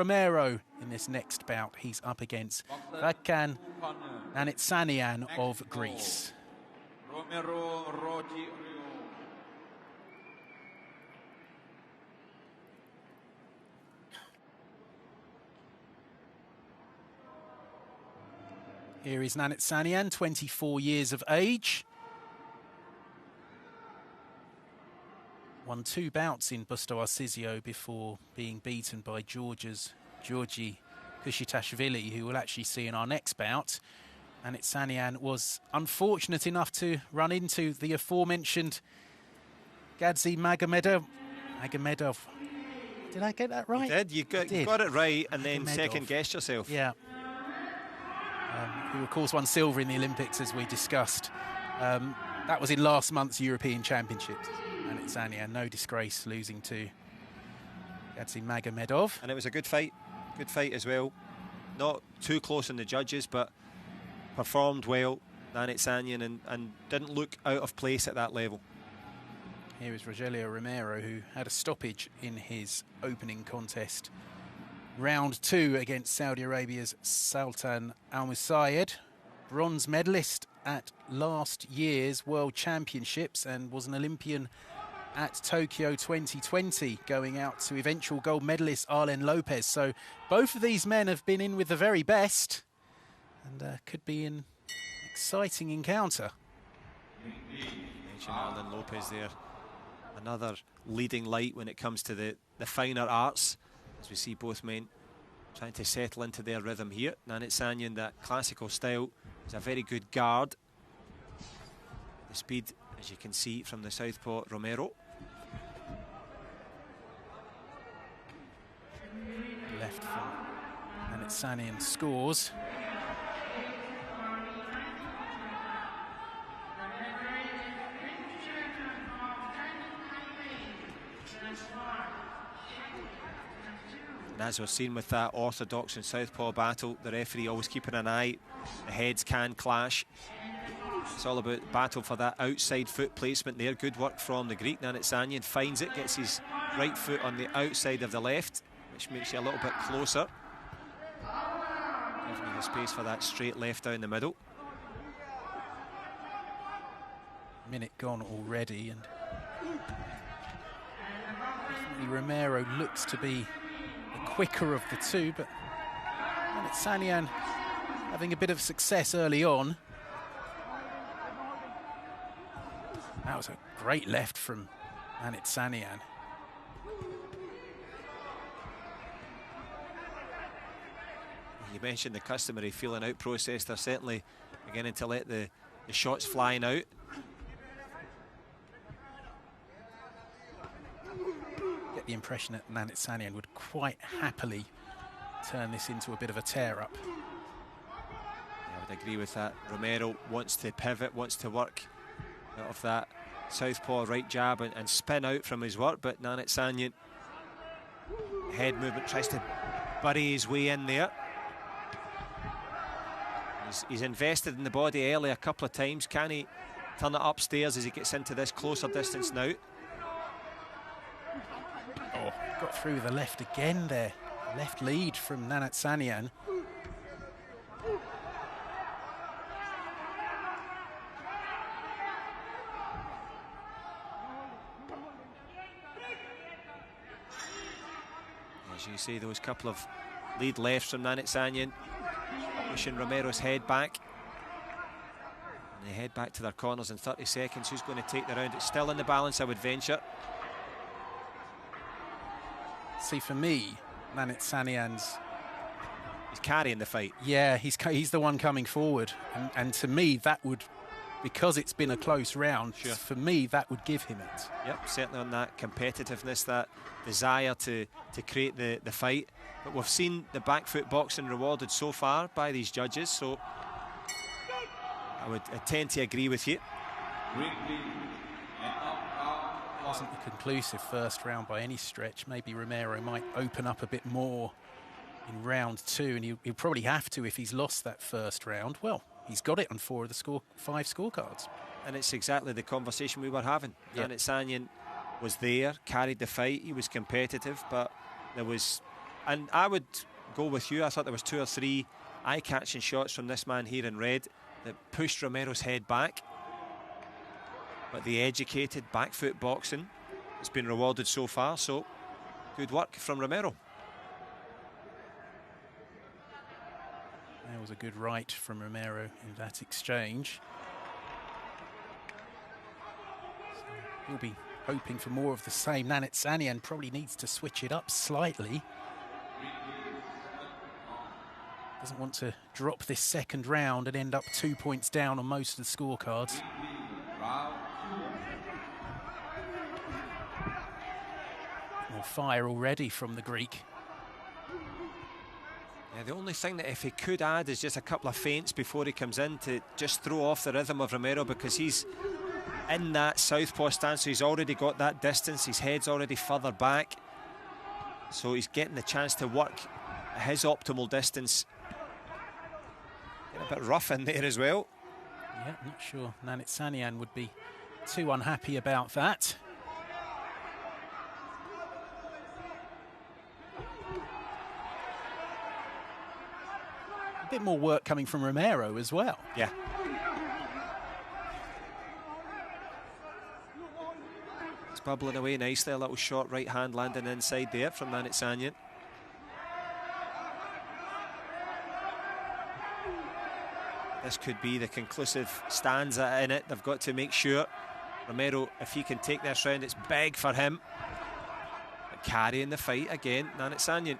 Romero in this next bout. He's up against Vagkan Nanitzanian of Greece. Romero, Rogelio. Here is Nanitzanian, 24 years of age. Won 2 bouts in Busto Arsizio before being beaten by Georgi Kushitashvili, who we'll actually see in our next bout. Nanitzanian was unfortunate enough to run into the aforementioned Gadzi Magomedov. Did I get that right? You did. You got it right, and then second-guessed yourself. Yeah. Who, of course, won silver in the Olympics, as we discussed. That was in last month's European Championships. Nanitzanian, no disgrace, losing to Gadzi Magomedov. And it was a good fight as well. Not too close on the judges, but performed well, Nanitzanian, and didn't look out of place at that level. Here is Rogelio Romero, who had a stoppage in his opening contest. Round 2 against Saudi Arabia's Sultan Al Musayyed, bronze medalist at last year's World Championships and was an Olympian at Tokyo 2020, going out to eventual gold medalist Arlen Lopez. So both of these men have been in with the very best, and could be an exciting encounter. Mentioned Arlen Lopez there, another leading light when it comes to the finer arts, as we see both men trying to settle into their rhythm here. Nanitzanian, that classical style, is a very good guard. The speed, as you can see from the southpaw Romero. Left from Nanitzanian scores. And as we've seen with that orthodox and southpaw battle, the referee always keeping an eye. The heads can clash. It's all about battle for that outside foot placement there. Good work from the Greek. Nanitzanian finds it, gets his right foot on the outside of the left, which makes you a little bit closer. Gives me the space for that straight left down the middle. Minute gone already, and definitely Romero looks to be the quicker of the two, but Nanitzanian having a bit of success early on. That was a great left from Nanitzanian. You mentioned the customary feeling out process. They're certainly beginning to let the shots flying out. Get the impression that Nanitzanian would quite happily turn this into a bit of a tear-up. Yeah, I would agree with that. Romero wants to pivot, wants to work out of that southpaw right jab and spin out from his work, but Nanitzanian, head movement, tries to bury his way in there. He's invested in the body early a couple of times. Can he turn it upstairs as he gets into this closer distance now? Oh, got through the left again there. Left lead from Nanitzanian. As you see, those couple of lead lefts from Nanitzanian, pushing Romero's head back. And they head back to their corners in 30 seconds. Who's going to take the round? It's still in the balance, I would venture. See, for me, Nanitzanian's... He's carrying the fight. Yeah, he's the one coming forward. And to me, that would, because it's been a close round, sure, for me, that would give him it. Yep, certainly on that competitiveness, that desire to create the fight. But we've seen the back foot boxing rewarded so far by these judges, so I would tend to agree with you. Wasn't a conclusive first round by any stretch. Maybe Romero might open up a bit more in round 2, and he'll probably have to if he's lost that first round. Well, he's got it on 4 of the 5 scorecards. And it's exactly the conversation we were having. Yep. Nanitzanian was there, carried the fight, he was competitive, but there was and I would go with you. I thought there was 2 or 3 eye-catching shots from this man here in red that pushed Romero's head back. But the educated back foot boxing has been rewarded so far, so good work from Romero. There was a good right from Romero in that exchange. So he'll be hoping for more of the same. Nanitzanian probably needs to switch it up slightly. Doesn't want to drop this second round and end up 2 points down on most of the scorecards. More fire already from the Greek. Yeah, the only thing that if he could add is just a couple of feints before he comes in to just throw off the rhythm of Romero, because he's in that southpaw stance, so he's already got that distance, his head's already further back, so he's getting the chance to work his optimal distance. Getting a bit rough in there as well. Yeah, not sure Nanitzanian would be too unhappy about that. A bit more work coming from Romero as well. Yeah. It's bubbling away nicely. A little short right hand landing inside there from Nanitzanian. This could be the conclusive stanza in it. They've got to make sure Romero, if he can take this round, it's big for him. But carrying the fight again, Nanitzanian.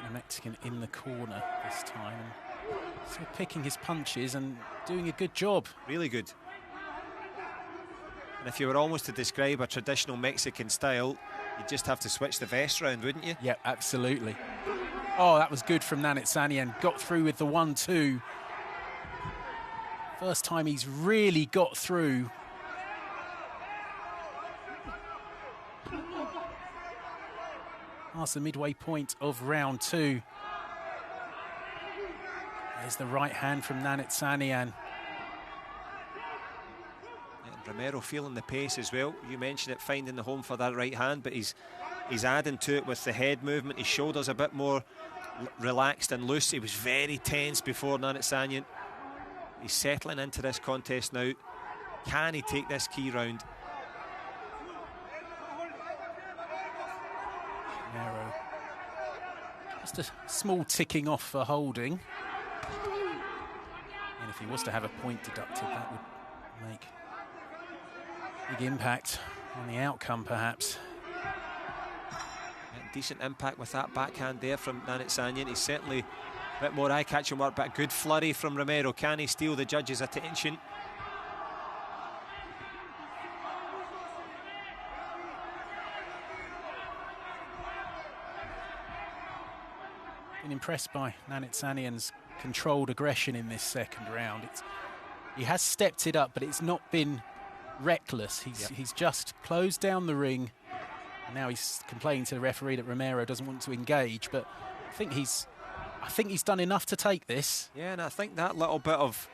The Mexican in the corner this time, and still picking his punches and doing a good job. Really good. And if you were almost to describe a traditional Mexican style, you'd just have to switch the vest round, wouldn't you? Yeah, absolutely. Oh, that was good from Nanitzanian. Got through with the 1-2. First time he's really got through. Past the midway point of round 2. There's the right hand from Nanitzanian. And Romero feeling the pace as well. You mentioned it, finding the home for that right hand, but he's adding to it with the head movement. His shoulders a bit more relaxed and loose. He was very tense before, Nanitzanian. He's settling into this contest now. Can he take this key round? Romero. Just a small ticking off for holding. And if he was to have a point deducted, that would make big impact on the outcome, perhaps. Decent impact with that backhand there from Nanitzanian. He's certainly a bit more eye-catching work, but a good flurry from Romero. Can he steal the judges' attention? Been impressed by Nanitzanian's controlled aggression in this second round. He has stepped it up, but it's not been reckless. He's just closed down the ring. And now he's complaining to the referee that Romero doesn't want to engage, but I think he's done enough to take this. Yeah, and I think that little bit of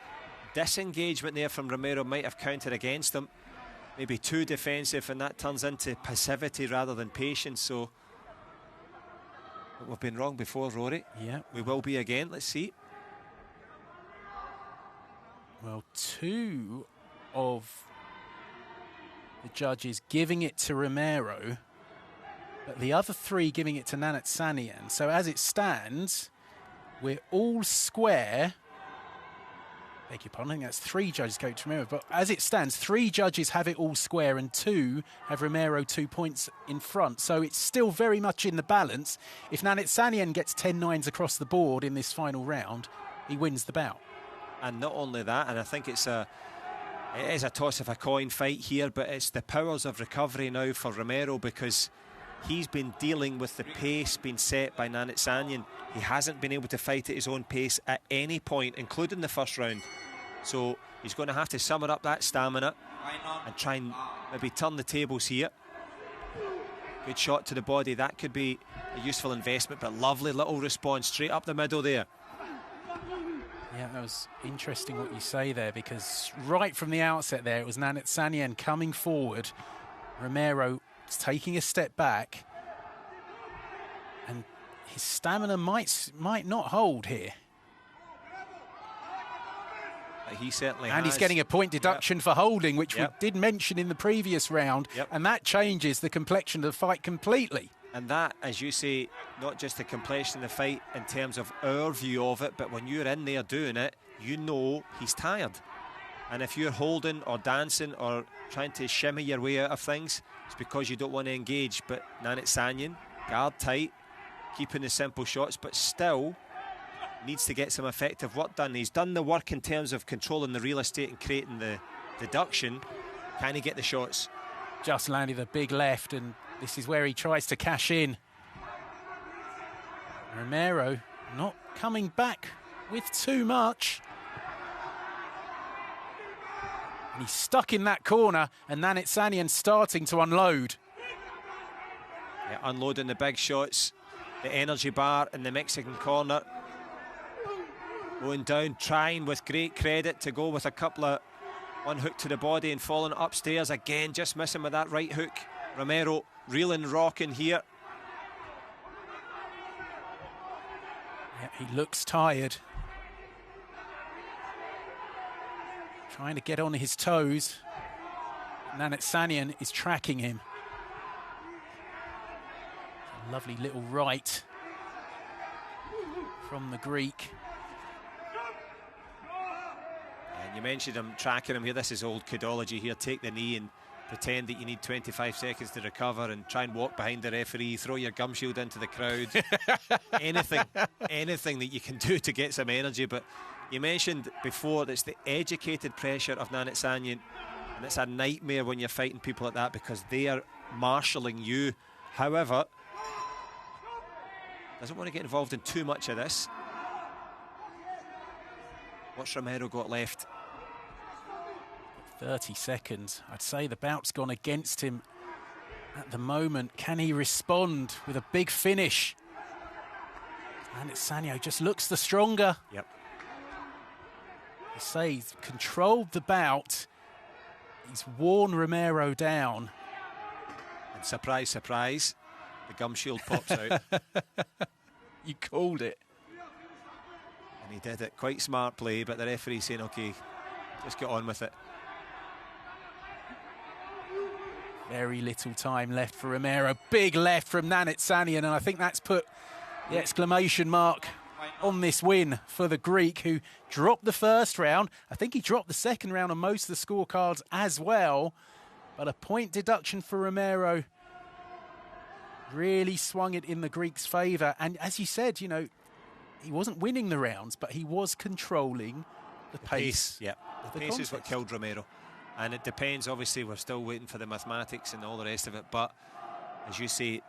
disengagement there from Romero might have counted against him. Maybe too defensive, and that turns into passivity rather than patience. So we've been wrong before, Rory. Yeah, we will be again. Let's see. Well, 2 of the judges giving it to Romero, but the other 3 giving it to Nanitzanian. So as it stands, we're all square. Beg your pardon, I think that's 3 judges go to Romero. But as it stands, 3 judges have it all square and 2 have Romero 2 points in front. So it's still very much in the balance. If Nanitzanian gets 10-9s across the board in this final round, he wins the bout. And not only that, and I think it is a toss of a coin fight here, but it's the powers of recovery now for Romero, because he's been dealing with the pace being set by Nanitzanian. He hasn't been able to fight at his own pace at any point, including the first round. So he's going to have to summon up that stamina and try and maybe turn the tables here. Good shot to the body. That could be a useful investment, but lovely little response straight up the middle there. Yeah, that was interesting what you say there, because right from the outset there, it was Nanitzanian coming forward. Romero taking a step back. his stamina might not hold here. He certainly and has. He's getting a point deduction for holding, which we did mention in the previous round, and that changes the complexion of the fight completely. And that, as you say, not just the complexion of the fight in terms of our view of it, but when you're in there doing it, you know he's tired. And if you're holding or dancing or trying to shimmy your way out of things, it's because you don't want to engage. But Nanitzanian, guard tight, keeping the simple shots, but still needs to get some effective work done. He's done the work in terms of controlling the real estate and creating the deduction. Can he get the shots? Just landed a big left, and this is where he tries to cash in. Romero not coming back with too much. And he's stuck in that corner, and Nanitzanian starting to unload. Yeah, unloading the big shots. The energy bar in the Mexican corner. Going down, trying with great credit to go with a couple of one hook to the body and falling upstairs again, just missing with that right hook. Romero reeling, rocking here. Yeah, he looks tired. Trying to get on his toes. Nanitzanian is tracking him. A lovely little right from the Greek. You mentioned him tracking him here. This is old kidology here. Take the knee and pretend that you need 25 seconds to recover and try and walk behind the referee, throw your gum shield into the crowd. anything that you can do to get some energy. But you mentioned before that's the educated pressure of Nanitzanian, and it's a nightmare when you're fighting people like that because they are marshalling you. However, doesn't want to get involved in too much of this. What's Romero got left? 30 seconds. I'd say the bout's gone against him at the moment. Can he respond with a big finish? Nanitzanian just looks the stronger. Yep. I say he's controlled the bout. He's worn Romero down. And surprise, surprise, the gum shield pops out. You called it. And he did it. Quite smart play, but the referee saying, OK, just get on with it. Very little time left for Romero. Big left from Nanitzanian, and I think that's put the exclamation mark on this win for the Greek, who dropped the first round. I think he dropped the second round on most of the scorecards as well. But a point deduction for Romero really swung it in the Greek's favour. And as you said, you know, he wasn't winning the rounds, but he was controlling the pace. Yeah, the pace is what killed Romero. And it depends, obviously, we're still waiting for the mathematics and all the rest of it. But as you say,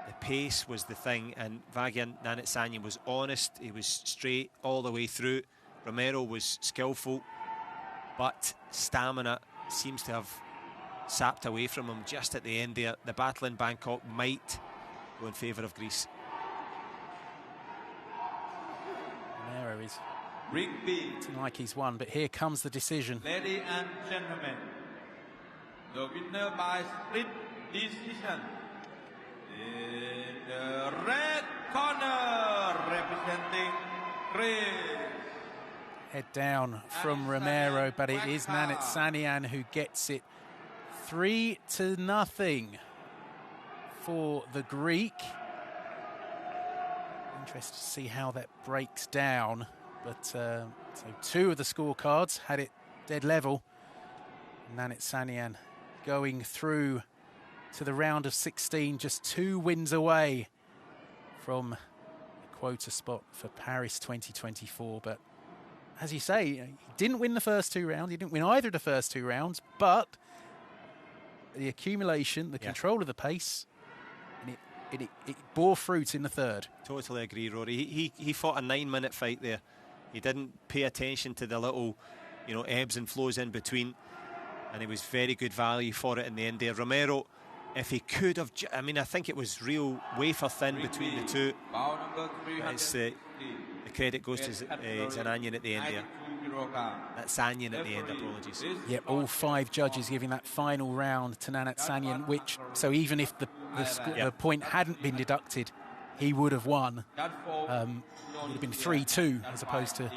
the pace was the thing. And Vagkan Nanitzanian was honest. He was straight all the way through. Romero was skillful. But stamina seems to have sapped away from him just at the end there. The battle in Bangkok might go in favour of Greece. Romero is Rigby. looking like he's won, but here comes the decision. Ladies and gentlemen, the winner by split decision in the red corner, representing Greece. Head down from Romero, but it is Nanitzanian who gets it 3-0 for the Greek. Interested to see how that breaks down. But so two of the scorecards had it dead level. Nanitzanian going through to the round of 16, just 2 wins away from a quota spot for Paris 2024. But as you say, he didn't win the first 2 rounds. He didn't win either of the first 2 rounds, but the accumulation, the control of the pace, and it bore fruit in the third. Totally agree, Rory. He fought a 9-minute fight there. He didn't pay attention to the little, you know, ebbs and flows in between, and it was very good value for it in the end there. Romero, if he could have, I mean, I think it was real wafer thin between the two. It's the credit goes to Zananian at the end there. That's Zanyan at the end, apologies. Yep, all 5 judges giving that final round to Nanitzanian, which, so even if the point hadn't been deducted, he would have won. It would have been 3-2 as opposed to